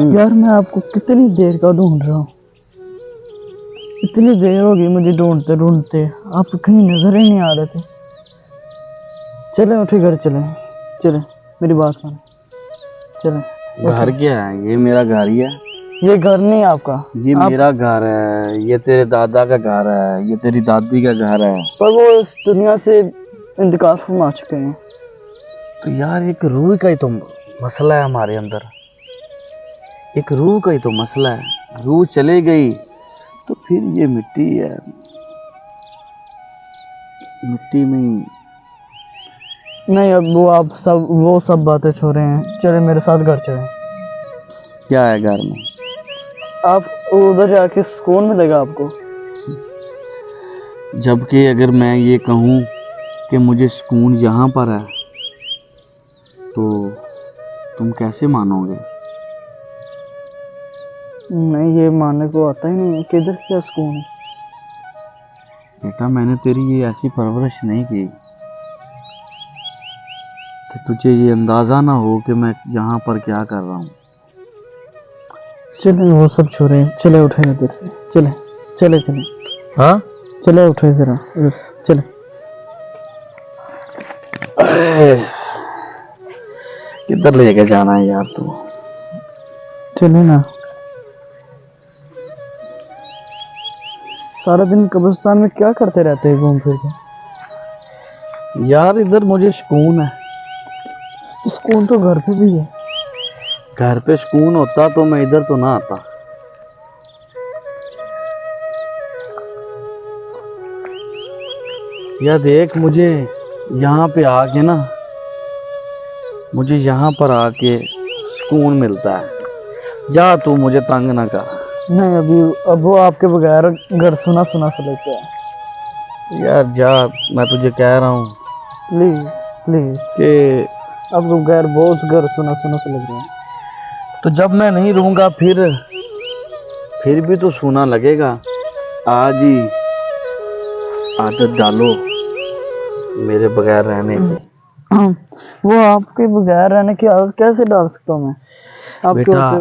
यार मैं आपको कितनी देर का ढूंढ रहा हूँ, इतनी देर होगी मुझे ढूंढते ढूंढते, आप कहीं नजर ही नहीं आ रहे थे। चले उठे घर चले, चले मेरी बात मानो, चले। घर क्या है? ये मेरा घर ही है। ये घर नहीं आपका, ये मेरा घर है, ये तेरे दादा का घर है, ये तेरी दादी का घर है। पर वो इस दुनिया से इंतकाल फरमा चुके हैं। तो यार एक रूह का ही तो मसला है हमारे अंदर, एक रूह का ही तो मसला है। रूह चले गई तो फिर ये मिट्टी है, मिट्टी में ही। नहीं अब वो सब बातें छोड़े हैं, चले मेरे साथ घर चले। क्या है घर में? आप उधर जाके सुकून मिलेगा आपको। जबकि अगर मैं ये कहूँ कि मुझे सुकून यहाँ पर है तो तुम कैसे मानोगे? नहीं ये मानने को आता ही नहीं है, किधर क्या सुकून है। बेटा मैंने तेरी ये ऐसी परवरिश नहीं की कि तुझे ये अंदाज़ा ना हो कि मैं यहाँ पर क्या कर रहा हूँ। चले वो सब छोड़े, चले उठे इधर से, चले चले चले। हाँ चले उठे जरा इधर से, चले। किधर लेके जाना है यार तू? चले ना। सारा दिन कब्रिस्तान में क्या करते रहते हैं घूम फिर के? यार इधर मुझे सुकून है। सुकून तो घर पे भी है। घर पे सुकून होता तो मैं इधर तो ना आता। या देख मुझे यहाँ पे आके ना, मुझे यहाँ पर आके सुकून मिलता है। जा तू मुझे तंग ना कर। नहीं अभी अब वो आपके बगैर घर सुना सुना सा लगता है। यार जा, मैं तुझे कह रहा हूँ प्लीज प्लीज कि आपके बगैर बहुत घर सुना सुना सा लग रहा है। तो जब मैं नहीं रहूँगा फिर भी तो सुना लगेगा। आज ही आदत डालो मेरे बगैर रहने की। वो आपके बगैर रहने की आदत कैसे डाल सकता हूँ मैं आपके बेटा होते